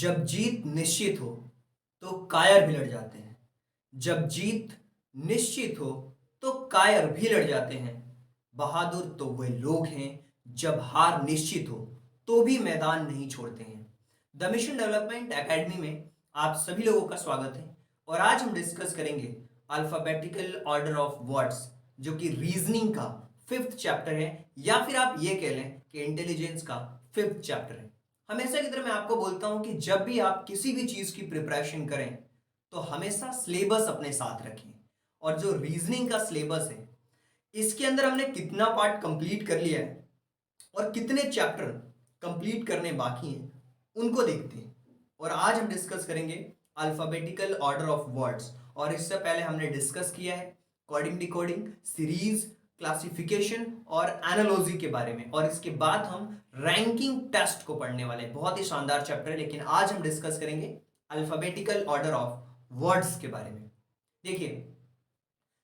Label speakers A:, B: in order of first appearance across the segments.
A: जब जीत निश्चित हो तो कायर भी लड़ जाते हैं। जब जीत निश्चित हो तो कायर भी लड़ जाते हैं। बहादुर तो वे लोग हैं जब हार निश्चित हो तो भी मैदान नहीं छोड़ते हैं। द मिशन डेवलपमेंट एकेडमी में आप सभी लोगों का स्वागत है और आज हम डिस्कस करेंगे अल्फाबेटिकल ऑर्डर ऑफ वर्ड्स, जो कि रीजनिंग का फिफ्थ चैप्टर है, या फिर आप ये कह लें कि इंटेलिजेंस का फिफ्थ चैप्टर है। हमेशा की तरह मैं आपको बोलता हूं कि जब भी आप किसी भी चीज की प्रिपरेशन करें तो हमेशा सिलेबस अपने साथ रखें। और जो रीजनिंग का सिलेबस है, इसके अंदर हमने कितना पार्ट कंप्लीट कर लिया है और कितने चैप्टर कंप्लीट करने बाकी हैं, उनको देखते हैं। और आज हम डिस्कस करेंगे अल्फाबेटिकल ऑर्डर ऑफ वर्ड्स। और इससे पहले हमने डिस्कस किया है कोडिंग डिकोडिंग, सीरीज, क्लासिफिकेशन और एनालॉजी के बारे में। और इसके बाद हम रैंकिंग टेस्ट को पढ़ने वाले हैं। बहुत ही शानदार चैप्टर है, लेकिन आज हम डिस्कस करेंगे अल्फाबेटिकल ऑर्डर ऑफ वर्ड्स के बारे में। देखिए,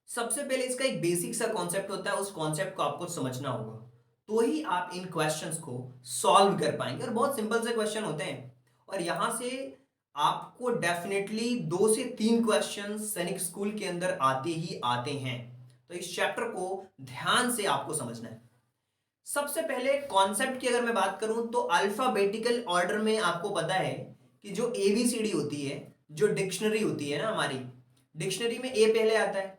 A: सबसे पहले इसका एक बेसिक सा कॉन्सेप्ट होता है, उस कॉन्सेप्ट को आपको समझना होगा, तो ही आप इन क्वेश्चंस को सॉल्व कर पाएंगे। और बहुत सिंपल से क्वेश्चन होते हैं और यहां से आपको डेफिनेटली 2 से 3 क्वेश्चन सैनिक स्कूल के अंदर आते ही आते हैं। तो इस चैप्टर को ध्यान से आपको समझना है। सबसे पहले कॉन्सेप्ट की अगर मैं बात करूं तो अल्फाबेटिकल ऑर्डर में आपको पता है कि जो एबीसीडी होती है, जो डिक्शनरी होती है ना हमारी, डिक्शनरी में ए पहले आता है,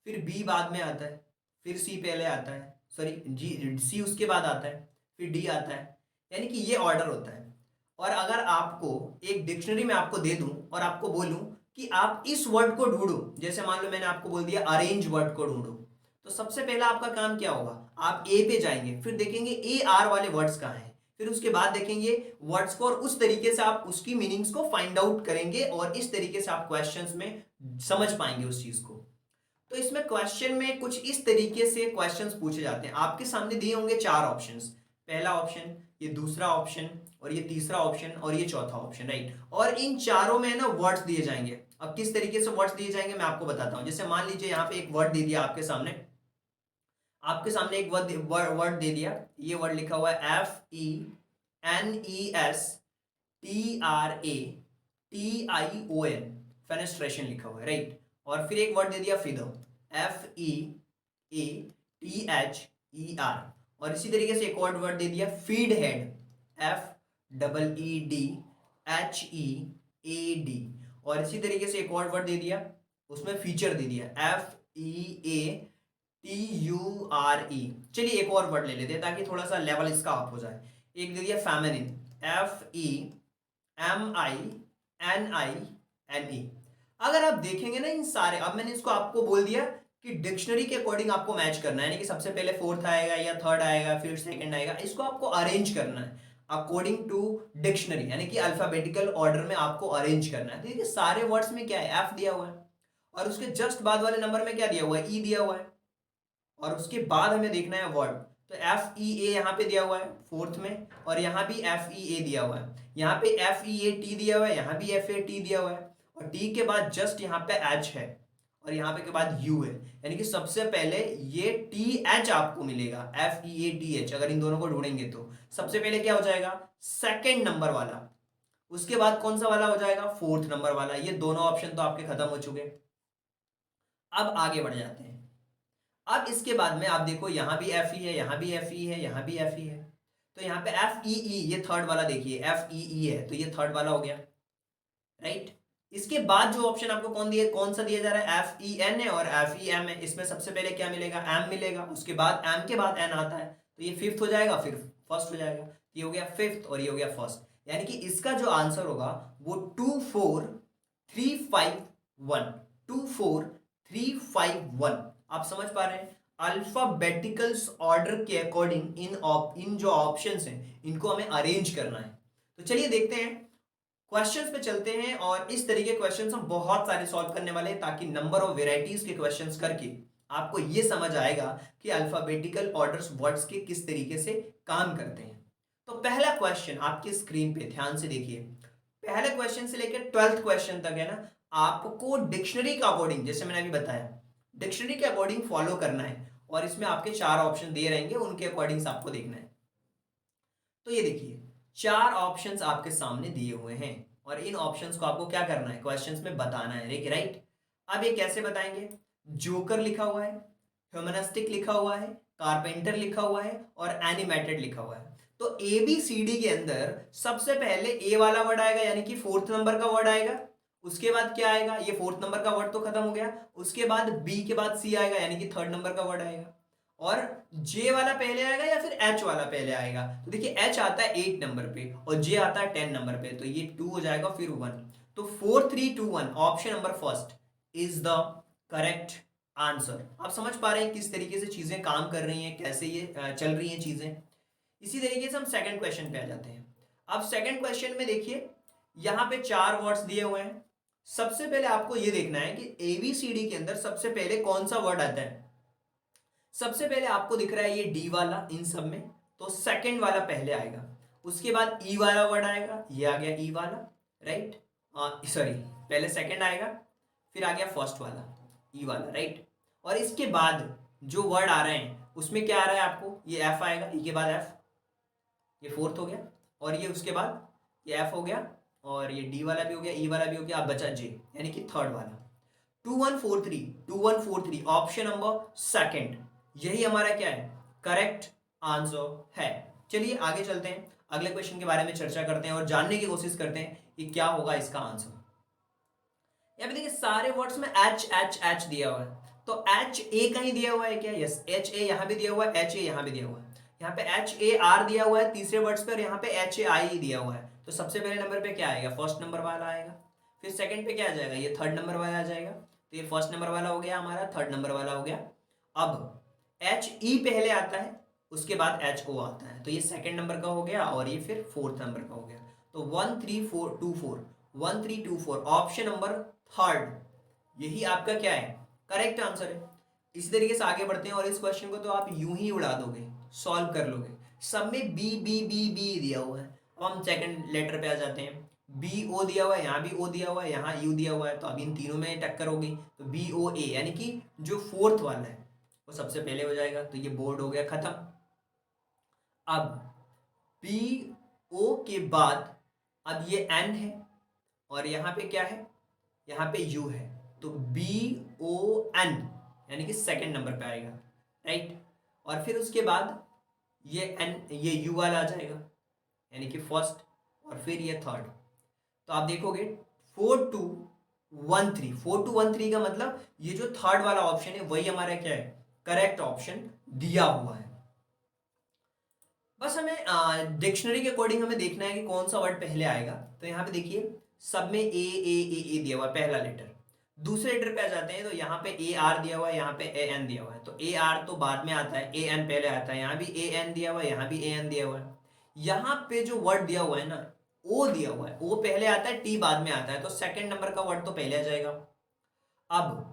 A: फिर बी बाद में आता है, फिर सी पहले आता है, सॉरी जी, सी उसके बाद आता है, फिर डी आता है। यानी कि ये ऑर्डर होता है। और अगर आपको एक डिक्शनरी में आपको दे दूं और आपको बोलूं कि आप इस वर्ड को ढूंढो, जैसे मान लो मैंने आपको बोल दिया अरेंज वर्ड को ढूंढो, तो सबसे पहला आपका काम क्या होगा? आप ए पे जाएंगे, फिर देखेंगे ए आर वाले वर्ड्स कहाँ हैं, फिर उसके बाद देखेंगे वर्ड्स को, और उस तरीके से आप उसकी मीनिंग्स को फाइंड आउट करेंगे और इस तरीके से आप क्वेश्चंस में समझ पाएंगे उस चीज को। तो इसमें क्वेश्चन में कुछ इस तरीके से क्वेश्चंस पूछे जाते हैं। आपके सामने दिए होंगे 4 ऑप्शंस, पहला ऑप्शन, ये दूसरा ऑप्शन, और ये तीसरा ऑप्शन, और ये चौथा ऑप्शन, राइट। और इन चारों में ना वर्ड्स दिए जाएंगे। अब किस तरीके से वर्ड्स दिए जाएंगे मैं आपको बताता हूं। जैसे मान लीजिए यहाँ पे एक वर्ड दे दिया आपके सामने एक वर्ड दे दिया। ये वर्ड लिखा हुआ है FENESTRATION, फेनेस्ट्रेशन लिखा हुआ है, राइट। और फिर एक वर्ड दे दिया फिदर, FEATHER। और इसी तरीके से एक और वर्ड दे दिया फीड हेड, FEEDHEAD। और इसी तरीके से एक और वर्ड दे दिया, उसमें फीचर दे दिया, FEATURE। चलिए एक और वर्ड ले लेते हैं ताकि थोड़ा सा लेवल इसका अप हो जाए। एक दे दिया फेमिनिन, FEMININE। अगर आप देखेंगे ना इन सारे, अब मैंने इसको आपको बोल दिया कि डिक्शनरी के अकॉर्डिंग आपको मैच करना है, यानी कि सबसे पहले फोर्थ आएगा या थर्ड आएगा, फिर सेकंड आएगा, इसको आपको अरेंज करना है अकॉर्डिंग टू डिक्शनरी, यानी कि अल्फाबेटिकल ऑर्डर में आपको अरेंज करना है। देखिए सारे वर्ड्स में क्या है, एफ दिया हुआ है, और उसके जस्ट बाद वाले नंबर में क्या दिया हुआ है, ई दिया हुआ है, और उसके बाद हमें देखना है वर्ड। तो FEA यहाँ पे दिया हुआ है फोर्थ में, और यहाँ भी FEA दिया हुआ है, यहाँ पे FEAT दिया हुआ है, यहाँ भी FAT दिया हुआ है, और T के बाद जस्ट यहाँ पे H है, और यहाँ पे के बाद U है। यानी कि सबसे पहले ये TH आपको मिलेगा, FEATH। अगर इन दोनों को ढूंढेंगे तो सबसे पहले क्या हो जाएगा, सेकेंड नंबर वाला। उसके बाद कौन सा वाला हो जाएगा, फोर्थ नंबर वाला। ये दोनों ऑप्शन तो आपके खत्म हो चुके। अब आगे बढ़ जाते हैं। अब इसके बाद में आप देखो यहाँ भी एफ ई है, यहाँ भी एफ ई है, यहाँ भी एफ ई है। तो यहाँ पे एफ ई ई, ये थर्ड वाला देखिए, एफ ई ई है, तो ये थर्ड वाला हो गया, राइट। इसके बाद जो ऑप्शन आपको कौन सा दिया जा रहा है, एफ ई एन है और एफ ई एम है। इसमें सबसे पहले क्या मिलेगा, एम मिलेगा, उसके बाद एम के बाद एन आता है, तो ये फिफ्थ हो जाएगा, फिर फर्स्ट हो जाएगा। ये हो गया फिफ्थ और ये हो गया फर्स्ट। यानी कि इसका जो आंसर होगा वो 24351, 24351। आप समझ पा रहे हैं? अल्फाबेटिकल्स ऑर्डर के अकॉर्डिंग इन जो ऑप्शंस हैं इनको हमें अरेंज करना है। तो चलिए देखते हैं, क्वेश्चंस पे चलते हैं, और इस तरीके के क्वेश्चंस हम बहुत सारे सॉल्व करने वाले हैं, ताकि नंबर ऑफ वेराइटीज के क्वेश्चंस करके आपको ये समझ आएगा कि अल्फाबेटिकल ऑर्डर्स वर्ड्स के किस तरीके से काम करते हैं। तो पहला क्वेश्चन आपकी स्क्रीन पे ध्यान से देखिए। पहले क्वेश्चन से लेकर 12th क्वेश्चन तक है ना, आपको डिक्शनरी का अकॉर्डिंग, जैसे मैंने अभी बताया, डिक्शनरी के अकॉर्डिंग फॉलो करना है। और इसमें आपके 4 ऑप्शन दिए रहेंगे, उनके अकॉर्डिंग आपको देखना है। तो ये देखिए, 4 ऑप्शंस आपके सामने दिए हुए हैं और इन ऑप्शंस को आपको क्या करना है, क्वेश्चंस में बताना है, राइट। अब ये कैसे बताएंगे? जोकर लिखा हुआ है, ह्यूमनिस्टिक लिखा हुआ है, कारपेंटर लिखा हुआ है और एनिमेटेड लिखा हुआ है। तो ए बी सी डी के अंदर सबसे पहले ए वाला वर्ड आएगा, यानी कि फोर्थ नंबर का वर्ड आएगा। उसके बाद क्या आएगा? ये फोर्थ नंबर का वर्ड तो खत्म हो गया। उसके बाद बी के बाद सी आएगा, यानी कि थर्ड नंबर का वर्ड आएगा। और जे वाला पहले आएगा या फिर एच वाला पहले आएगा? तो देखिए एच आता है 8 नंबर पे और जे आता है 10 नंबर पे, तो ये 2 हो जाएगा, फिर 1। तो 4 3 2 1 option number first is the correct answer. आप समझ पा रहे हैं किस तरीके से चीजें काम कर रही हैं, कैसे ये चल रही हैं चीजें। इसी तरीके से हम सेकंड क्वेश्चन पे आ जाते हैं। अब सेकंड क्वेश्चन में देखिए यहां पे 4 वर्ड्स दिए हुए हैं। सबसे पहले आपको ये देखना है कि एबीसीडी के अंदर सबसे पहले कौन सा वर्ड आता है। सबसे पहले आपको दिख रहा है ये डी वाला इन सब में, तो सेकंड वाला पहले आएगा। उसके बाद ई वाला वर्ड आएगा, ये आ गया ई वाला, राइट। सॉरी, पहले सेकंड आएगा, फिर आ गया फर्स्ट वाला ई वाला, राइट। और इसके बाद जो वर्ड आ रहे हैं उसमें क्या आ रहा है आपको, ये एफ आएगा, ई के बाद एफ, ये फोर्थ हो गया। और ये उसके बाद ये एफ हो गया और ये डी वाला भी हो गया, ई वाला भी हो गया, अब बचा जे, यानी कि थर्ड वाला। 2143 ऑप्शन नंबर सेकंड, यही हमारा क्या है, करेक्ट आंसर है। चलिए आगे चलते हैं, अगले क्वेश्चन के बारे में चर्चा करते हैं और जानने की कोशिश करते हैं कि क्या होगा इसका आंसर। यहाँ पे देखिए सारे वर्ड्स में एच एच एच दिया हुआ है, तो एच ए कहीं दिया हुआ है क्या? यस, एच ए यहाँ भी दिया हुआ है, एच ए यहाँ भी दिया हुआ है। यहाँ पे एच ए आर दिया हुआ है तीसरे वर्ड्स पे और यहाँ पे एच ए आई दिया हुआ है। तो सबसे पहले नंबर पे क्या आएगा? फर्स्ट नंबर वाला आएगा। फिर सेकंड पे क्या आ जाएगा? ये थर्ड नंबर वाला आ जाएगा। तो ये फर्स्ट नंबर वाला हो गया हमारा, थर्ड नंबर वाला हो गया। अब एच ई पहले आता है, उसके बाद एच ओ आता है, तो ये सेकंड नंबर का हो गया और ये फिर फोर्थ नंबर का हो गया। तो 1 3 4 ऑप्शन नंबर थर्ड, यही आपका क्या है, करेक्ट आंसर है। इसी तरीके से आगे बढ़ते हैं और इस क्वेश्चन को तो आप यूं ही उड़ा दोगे, सॉल्व कर लोगे। सब में बी बी बी बी दिया हुआ है। अब हम सेकंड लेटर पे आ जाते हैं। बी ओ दिया हुआ है, यहाँ भी ओ दिया हुआ है, यहाँ यू दिया हुआ है, तो अब इन तीनों में टक्कर होगी। तो बी ओ ए, यानी कि जो फोर्थ वाला है वो सबसे पहले हो जाएगा, तो ये बोर्ड हो गया खत्म। अब बी ओ के बाद अब ये एन है और यहाँ पे क्या है, यहाँ पे यू है, तो बी ओ एन, यानी कि सेकंड नंबर पे आएगा, राइट। और फिर उसके बाद ये एन, ये यू वाला आ जाएगा, यानी कि फर्स्ट, और फिर ये थर्ड। तो आप देखोगे 4213 का मतलब ये जो थर्ड वाला ऑप्शन है वही हमारा क्या है, करेक्ट ऑप्शन दिया हुआ है। बस हमें डिक्शनरी के अकॉर्डिंग हमें देखना है कि कौन सा वर्ड पहले आएगा। तो यहाँ पे देखिए सब में ए दिया हुआ है पहला लेटर। दूसरे लेटर पे आ जाते हैं तो यहाँ पे ए आर दिया हुआ है, यहाँ पे ए एन दिया हुआ है, तो ए आर तो बाद में आता है, ए एन पहले आता है। यहाँ भी ए एन दिया हुआ है, यहाँ भी ए एन दिया हुआ है। यहाँ पे जो वर्ड दिया हुआ है ना, ओ दिया हुआ है, ओ पहले आता है, टी बाद में आता है, तो सेकंड नंबर का वर्ड तो पहले आ जाएगा। अब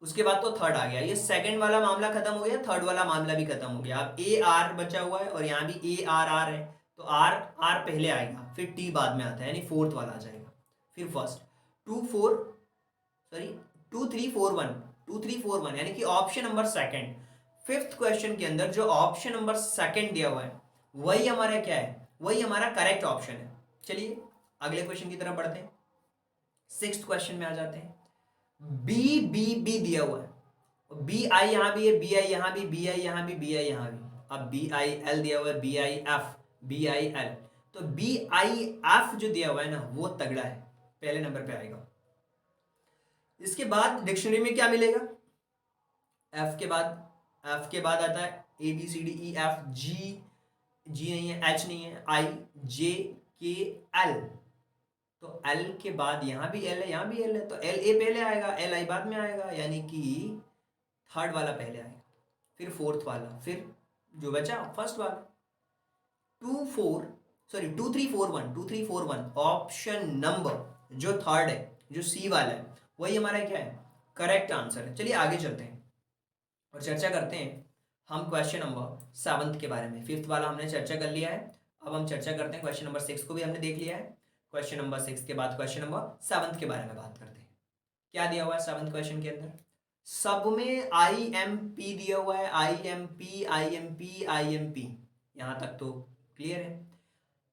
A: उसके बाद तो थर्ड आ गया, ये सेकंड वाला मामला खत्म हो गया, थर्ड वाला मामला भी खत्म हो गया। अब ए आर बचा हुआ है और यहाँ भी ए आर आर है, तो आर आर पहले आएगा, फिर टी बाद में आता है, यानी फोर्थ वाला आ जाएगा। फिर फर्स्ट 2 3 4 1 यानी कि option number second. Fifth question के अंदर जो ऑप्शन नंबर सेकंड दिया हुआ है वही हमारा क्या है, वही हमारा करेक्ट ऑप्शन है। चलिए अगले क्वेश्चन की तरफ बढ़ते हैं। सिक्स्थ क्वेश्चन में आ जाते हैं। बी बी बी दिया हुआ है, बी आई यहाँ भी है, बी आई यहाँ भी, बी आई यहाँ भी, बी आई यहाँ भी। अब बी आई एल दिया हुआ है, B I F, B I L, तो बी आई एफ जो दिया हुआ है ना वो तगड़ा है, पहले नंबर पे आएगा। इसके बाद डिक्शनरी में क्या मिलेगा, एफ के बाद, एफ के बाद आता है A B C D E F G, G नहीं है, एच नहीं है, आई जे के एल, तो एल के बाद यहाँ भी एल है, यहाँ भी एल है, तो एल ए पहले आएगा, एल आई बाद में आएगा, यानी कि थर्ड वाला पहले आएगा, फिर फोर्थ वाला, फिर जो बचा फर्स्ट वाला। 2341 ऑप्शन नंबर जो थर्ड है, जो सी वाला है, वही हमारा क्या है, करेक्ट आंसर है। चलिए आगे चलते हैं और चर्चा करते हैं हम क्वेश्चन नंबर 7 के बारे में। फिफ्थ वाला हमने चर्चा कर लिया है, अब हम चर्चा करते हैं क्वेश्चन नंबर 6 को भी हमने देख लिया है। क्वेश्चन नंबर 6 के बाद क्वेश्चन नंबर 7 के बारे में बात करते हैं। क्या दिया हुआ है 7th क्वेश्चन के अंदर, सब में आई एम पी दिया हुआ है, I am P I am P I am P, यहां तक तो क्लियर है।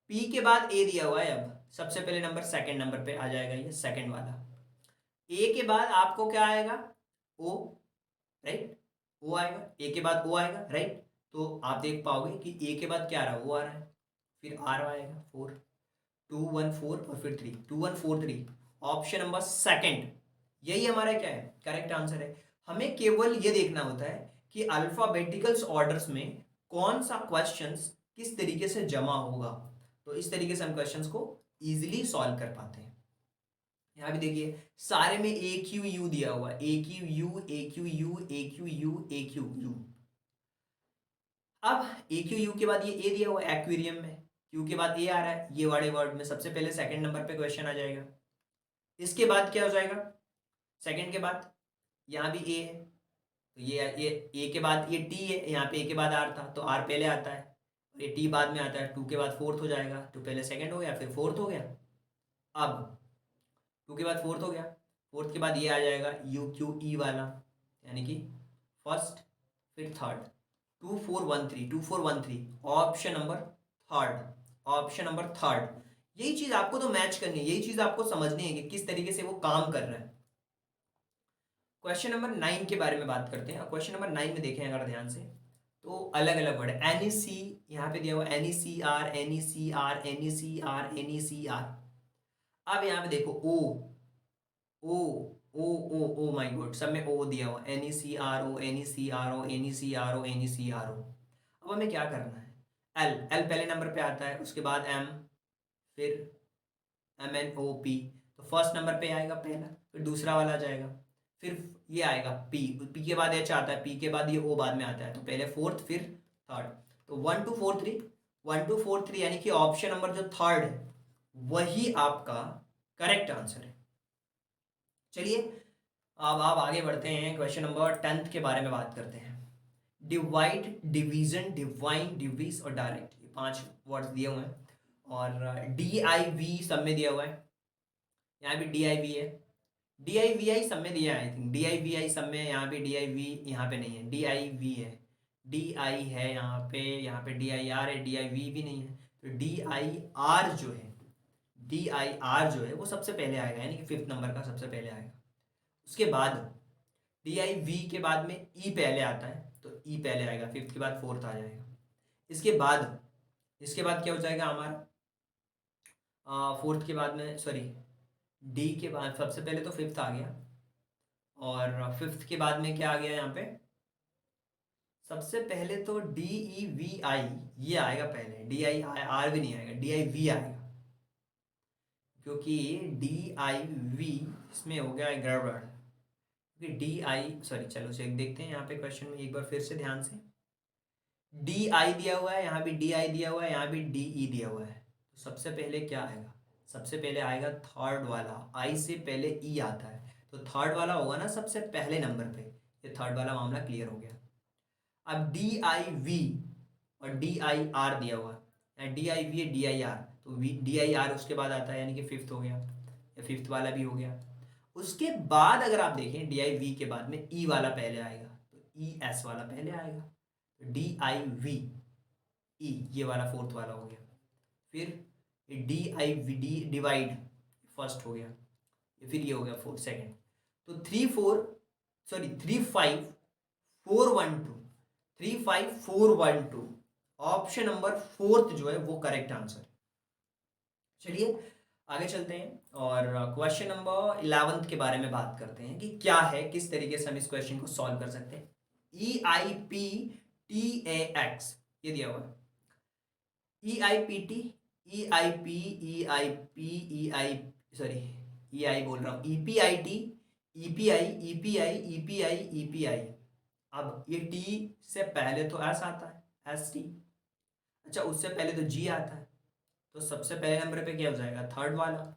A: पी के बाद ए दिया हुआ है, अब सबसे पहले नंबर सेकंड नंबर पे आ जाएगा, ये सेकंड वाला। ए के बाद आपको क्या आएगा, ओ, राइट, ओ आएगा, ए के बाद ओ आएगा, राइट। तो आप देख पाओगे कि ए के बाद क्या आ रहा है, ओ आ रहा है, फिर आर आएगा, 4, 2 1 4 और फिर 3, 2 1 4 3। ऑप्शन नंबर सेकंड यही हमारा क्या है, करेक्ट आंसर है। हमें केवल ये देखना होता है कि अल्फाबेटिकल्स ऑर्डर्स में कौन सा क्वेश्चंस किस तरीके से जमा होगा, तो इस तरीके से हम क्वेश्चंस को इजीली सॉल्व कर पाते हैं। यहाँ भी देखिए सारे में ए क्यू यू दिया हुआ है, ए Q U A Q U A Q U A Q U. अब ए क्यू यू के बाद ये ए दिया हुआ है एक्वेरियम में, क्यू के बाद ए आ रहा है, ये वाले वर्ड में सबसे पहले सेकंड नंबर पे क्वेश्चन आ जाएगा। इसके बाद क्या हो जाएगा, सेकंड के बाद यहाँ भी ए है, तो ये ए के बाद ये टी है, यहाँ पे ए के बाद आर था तो आर पहले आता है, और ये टी बाद में आता है, टू के बाद फोर्थ हो जाएगा, टू पहले सेकंड हो गया फिर फोर्थ हो गया। अब टू के बाद फोर्थ हो गया, फोर्थ के बाद ये आ जाएगा यू क्यू ई वाला, यानी कि फर्स्ट फिर third, 2413 2413 option number third, option number third. यही चीज आपको तो मैच करनी है, यही चीज आपको समझनी है कि किस तरीके से वो काम कर रहा है। क्वेश्चन नंबर 9 के बारे में बात करते हैं। क्वेश्चन नंबर 9 में देखें अगर ध्यान से, तो अलग अलग वर्ड एन ई सी यहाँ पे दिया हुआ, N E C R N E C R N E C R N E C R. अब यहाँ पे देखो ओ ओ ओ ओ ओ माई गॉड, सब में ओ दिया हुआ, N E C R O N E C R O N E C R O N E C R O. अब हमें क्या करना है, एल एल पहले नंबर पे आता है, उसके बाद एम, फिर एम एन ओ पी, तो फर्स्ट नंबर पे आएगा पहला, फिर दूसरा वाला आ जाएगा, फिर ये आएगा पी, पी के बाद एच आता है, पी के बाद ये ओ बाद में आता है, तो पहले फोर्थ फिर थर्ड, तो 1 2 4 3 1 2 4 3, यानी कि ऑप्शन नंबर जो थर्ड है वही आपका करेक्ट आंसर है। चलिए अब आप आगे बढ़ते हैं, क्वेश्चन नंबर 10 के बारे में बात करते हैं। डिवाइड, डिवीजन, डिवाइन, डिवीज और डायरेक्ट, ये 5 वर्ड्स दिए हुए हैं, और डी आई वी सब में दिया हुआ है, यहाँ भी डी आई वी है, डी आई वी आई सब में दिया है, I think D I V I सब में, यहाँ पे डी आई वी यहाँ पे नहीं है, डी आई वी है, डी आई है यहाँ पे डी आई आर है, डी आई वी भी नहीं है, तो डी आई आर जो है, डी आई आर जो है वो सबसे पहले आएगा, यानी कि 5th नंबर का सबसे पहले आएगा। उसके बाद डी आई वी के बाद में ई पहले आता है, तो ई पहले आएगा, 5th के बाद 4th आ जाएगा। इसके बाद क्या हो जाएगा हमारा, 4th के बाद में, सॉरी डी के बाद सबसे पहले तो 5th आ गया, और 5th के बाद में क्या आ गया यहाँ पे, सबसे पहले तो डी ई वी आई ये आएगा पहले, डी आई आर भी नहीं आएगा, डी आई वी आएगा, क्योंकि डी आई वी इसमें हो गया गड़बड़, क्योंकि डी आई, सॉरी चलो चेक देखते हैं यहाँ पे क्वेश्चन में एक बार फिर से ध्यान से, डी आई दिया हुआ है, यहाँ भी डी आई दिया हुआ है, यहाँ भी डी ई दिया हुआ है, तो सबसे पहले क्या आएगा, सबसे पहले आएगा थर्ड वाला, आई से पहले ई आता है, तो थर्ड वाला होगा ना सबसे पहले नंबर पे, ये थर्ड वाला मामला क्लियर हो गया। अब डी आई वी और डी आई आर दिया हुआ है, D I V D I R, तो वी डी आई आर उसके बाद आता है, यानी कि 5th हो गया, या 5th वाला भी हो गया। उसके बाद अगर आप देखें डी आई वी के बाद में ई वाला पहले आएगा, तो ई एस वाला पहले आएगा, तो डी आई वी ई ये वाला 4th वाला हो गया, फिर D I V D divide first हो गया, फिर ये हो गया 4th सेकेंड, तो 3 4 सॉरी 3 5 4 1 2 3 5 4 1 2, ऑप्शन नंबर 4th जो है वो करेक्ट आंसर है। चलिए आगे चलते हैं और क्वेश्चन नंबर 11 के बारे में बात करते हैं कि क्या है, किस तरीके से हम इस क्वेश्चन को सॉल्व कर सकते हैं। E I P T A X ये दिया हुआ है, E I P T E I P E I P E I, sorry E I बोल रहा हूँ, E P I T E P I E P I E P I E P I. अब ये T से पहले तो S आता है, एस टी, अच्छा उससे पहले तो जी आता है, तो सबसे पहले नंबर पे क्या हो जाएगा, थर्ड वाला।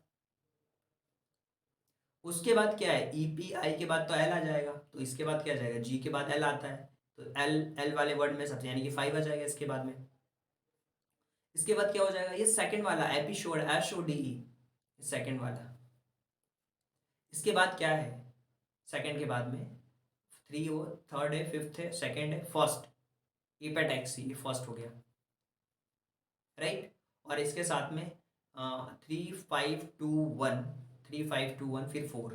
A: उसके बाद क्या है, ई पी आई के बाद तो एल आ जाएगा, तो इसके बाद क्या आ जाएगा, जी के बाद एल आता है, तो एल एल वाले वर्ड में सबसे, यानी कि 5 आ जाएगा इसके बाद में। इसके बाद क्या हो जाएगा, ये सेकंड वाला episode S O D E, second वाला। इसके बाद क्या है, सेकंड के बाद में 3 हो, थर्ड है, 5th है, सेकंड है, फर्स्ट, इपेटैक्सी ये फर्स्ट हो गया, राइट। और इसके साथ में 3521, 3521 फिर 4,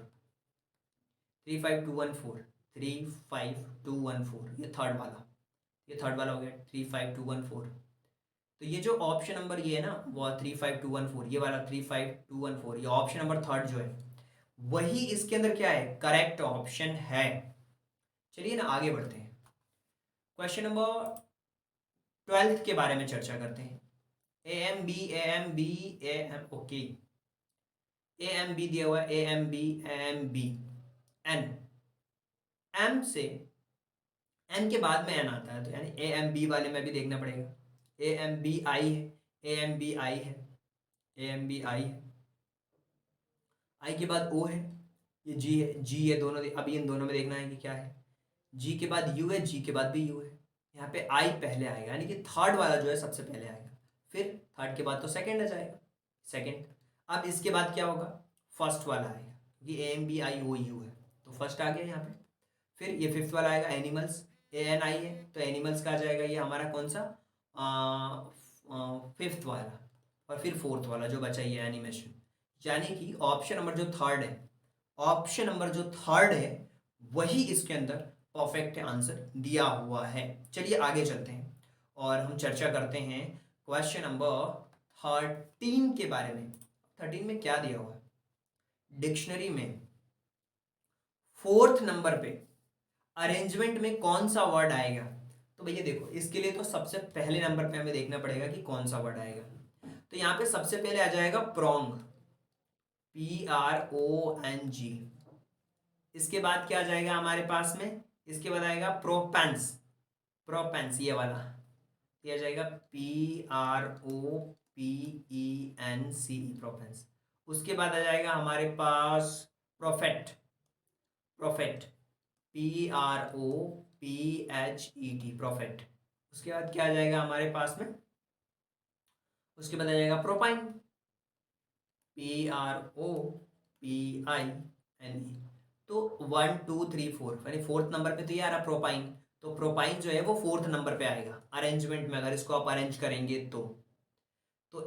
A: 35214, 35214, ये थर्ड वाला, ये थर्ड वाला हो गया 35214। तो ये जो ऑप्शन नंबर ये है ना वो 35214, ये वाला 35214, ये ऑप्शन नंबर थर्ड जो है वही इसके अंदर क्या है, करेक्ट ऑप्शन है। चलिए ना आगे बढ़ते हैं, क्वेश्चन नंबर 12 के बारे में चर्चा करते हैं। A M B, A M B, A M, okay, A M B दिया हुआ है, A M B, A M B, N, M से एन के बाद में एन आता है, तो यानी ए एम बी वाले में भी देखना पड़ेगा। ए एम बी आई है, ए एम बी आई है, ए एम बी आई है, आई के बाद ओ है, ये जी है, जी है दोनों, अभी इन दोनों में देखना है कि क्या है। जी के बाद यू है, जी के बाद भी यू है, यहाँ पे आई पहले आएगा, यानी कि थर्ड वाला जो है सबसे पहले आएगा, फिर थर्ड के बाद तो सेकंड आ जाएगा, सेकंड। अब इसके बाद क्या होगा, फर्स्ट वाला आएगा, क्योंकि A M B I O U है तो फर्स्ट आ गया यहाँ पे। फिर ये फिफ्थ वाला आएगा, एनिमल्स, ए एन आई है तो एनिमल्स का आ जाएगा ये हमारा कौन सा, फिफ्थ वाला, और फिर फोर्थ वाला जो बचा ये एनिमेशन। यानी कि ऑप्शन नंबर जो थर्ड है, ऑप्शन नंबर जो थर्ड है वही इसके अंदर परफेक्ट आंसर दिया हुआ है। चलिए आगे चलते हैं और हम चर्चा करते हैं क्वेश्चन नंबर 13 के बारे में। 13 में क्या दिया हुआ है, डिक्शनरी में फोर्थ नंबर पे अरेंजमेंट में कौन सा वर्ड आएगा। तो भैया देखो इसके लिए तो सबसे पहले नंबर पे हमें देखना पड़ेगा कि कौन सा वर्ड आएगा। तो यहाँ पे सबसे पहले आ जाएगा प्रोंग, PRONG। इसके बाद क्या आ जाएगा हमारे पास में, इसके बाद आएगा प्रोपेंस, प्रोपेंस ये वाला, ये आ जाएगा PROPENCE, प्रोपेंस। उसके बाद आ जाएगा हमारे पास प्रोफेट, प्रोफेट, PROPHET, प्रोफेट। उसके बाद क्या आ जाएगा हमारे पास में, उसके बाद आ जाएगा प्रोपाइन, PROPINE। तो 1 2 3 4, यानी फोर्थ नंबर पे तो ये आ रहा प्रोपाइन, तो प्रोपाइन जो है वो फोर्थ नंबर पे आएगा अरेंजमेंट में, अगर इसको आप अरेंज करेंगे तो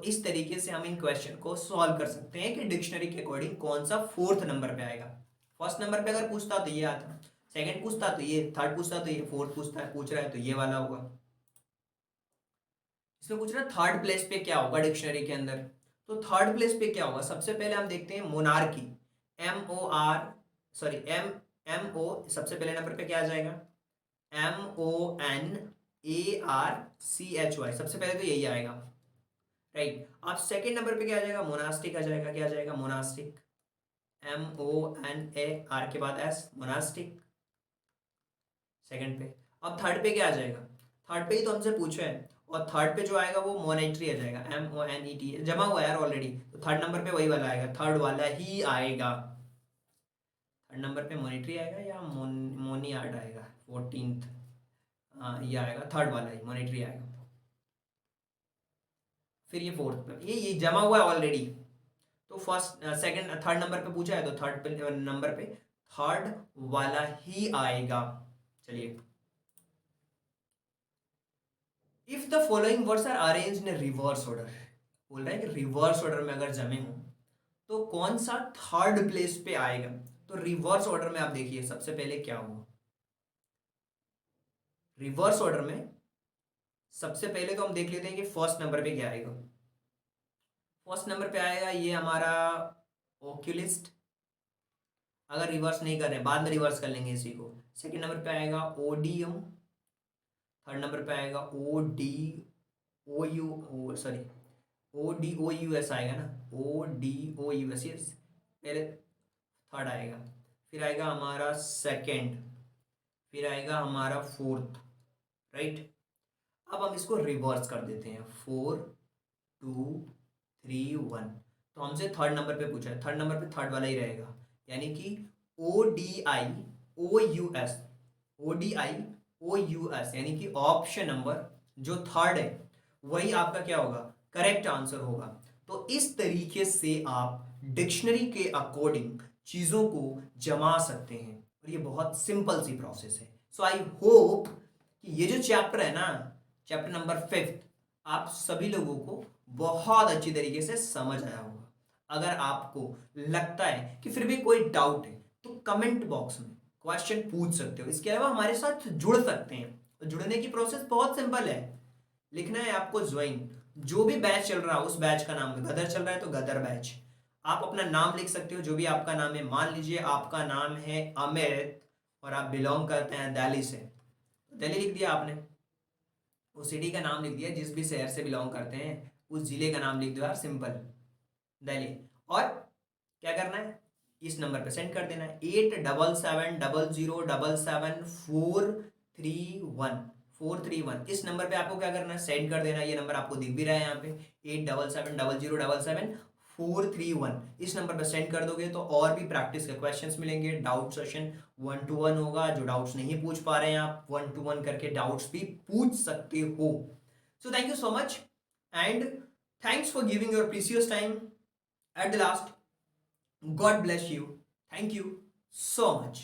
A: इस तरीके से हम इन क्वेश्चन को सॉल्व कर सकते हैं कि डिक्शनरी के अकॉर्डिंग कौन सा फोर्थ नंबर पे आएगा। फर्स्ट नंबर पे अगर पूछता तो ये आता, सेकंड पूछता तो ये, थर्ड पूछता तो ये, फोर्थ पूछ रहा है तो ये वाला होगा। इसमें पूछ रहा है थर्ड प्लेस पे क्या होगा डिक्शनरी के अंदर, तो थर्ड प्लेस पे क्या होगा, सबसे पहले हम देखते हैं मोनार्की, MO सबसे पहले नंबर पे क्या आ जाएगा, MONARCHY, सबसे पहले तो यही आएगा, राइट। अब सेकंड नंबर पे क्या आ जाएगा, मोनास्टिक आ जाएगा, क्या आ जाएगा, मोनास्टिक, MONAR के बाद S, मोनास्टिक, सेकंड पे। अब थर्ड पे क्या आ जाएगा, थर्ड पे ही तो हमसे पूछा है, और थर्ड पे जो आएगा वो मोनेटरी आ जाएगा, MONET, जमा हुआ यार ऑलरेडी, तो थर्ड नंबर पे वही वाला आएगा, थर्ड वाला ही आएगा, थर्ड नंबर पे मोनेटरी आएगा या मोनियार्ड आएगा, 14th, ये आएगा थर्ड वाला ही, मोनेटरी आएगा। फिर ये फोर्थ पे ये जमा हुआ है ऑलरेडी, तो फर्स्ट सेकंड थर्ड नंबर पे पूछा है तो थर्ड पे नंबर पे थर्ड वाला ही आएगा। चलिए, if the following words are arranged in reverse order, बोल रहा है कि रिवर्स ऑर्डर में अगर जमे हो तो कौन सा थर्ड प्लेस पे आएगा। तो रिवर्स ऑर्डर में आप देखिए सबसे पहले क्या हुआ, रिवर्स ऑर्डर में सबसे पहले तो हम देख लेते हैं कि फर्स्ट नंबर पे क्या आएगा। फर्स्ट नंबर पे आएगा ये हमारा ओक्यूलिस्ट, अगर रिवर्स नहीं कर रहे हैं बाद में रिवर्स कर लेंगे इसी को। सेकंड नंबर पे आएगा ओडियम, थर्ड नंबर पे आएगा ODOUS आएगा ना, ODOUS, पहले थर्ड आएगा, फिर आएगा हमारा सेकंड, फिर आएगा हमारा फोर्थ, राइट। अब हम इसको रिवर्स कर देते हैं, 4 2 3 1, तो हमसे थर्ड नंबर पे पूछा है, थर्ड नंबर पे थर्ड वाला ही रहेगा, यानी कि ODIOUS, यानी कि ऑप्शन नंबर जो थर्ड है वही आपका क्या होगा, करेक्ट आंसर होगा। तो इस तरीके से आप डिक्शनरी के अकॉर्डिंग चीज़ों को जमा सकते हैं, और ये बहुत सिंपल सी प्रोसेस है। सो आई होप कि ये जो चैप्टर है ना, चैप्टर नंबर 5, आप सभी लोगों को बहुत अच्छी तरीके से समझ आया होगा। अगर आपको लगता है कि फिर भी कोई डाउट है तो कमेंट बॉक्स में क्वेश्चन पूछ सकते हो। इसके अलावा हमारे साथ जुड़ सकते हैं। जुड़ने की प्रोसेस बहुत सिंपल है। लिखना है आपको ज्वाइन, जो भी बैच चल रहा है उस बैच का नाम, गदर चल रहा है तो गदर बैच। आप अपना नाम लिख सकते हो, जो भी आपका नाम है। मान लीजिए आपका नाम है अमित और आप बिलोंग करते हैं दिल्ली से, तो दिल्ली लिख दिया आपने। उस सिटी का नाम लिख दिया, जिस भी शहर से बिलोंग करते हैं उस जिले का नाम लिख दो यार, सिंपल, दिल्ली। और क्या करना है, इस नंबर पे सेंड कर देना है, 8770074741 इस नंबर पे आपको क्या करना है, सेंड कर देना है। ये नंबर आपको दिख भी रहा है यहाँ पे, 8770077431 इस नंबर पे सेंड कर दोगे तो और भी प्रैक्टिस के क्वेश्चंस मिलेंगे। डाउट सेशन 1-to-1 होगा। जो डाउट्स नहीं पूछ पा रहे हैं आप 1-to-1 करके डाउट्स भी पूछ सकते हो। So thank you so much and thanks for giving your precious time at the last. God bless you. Thank you so much.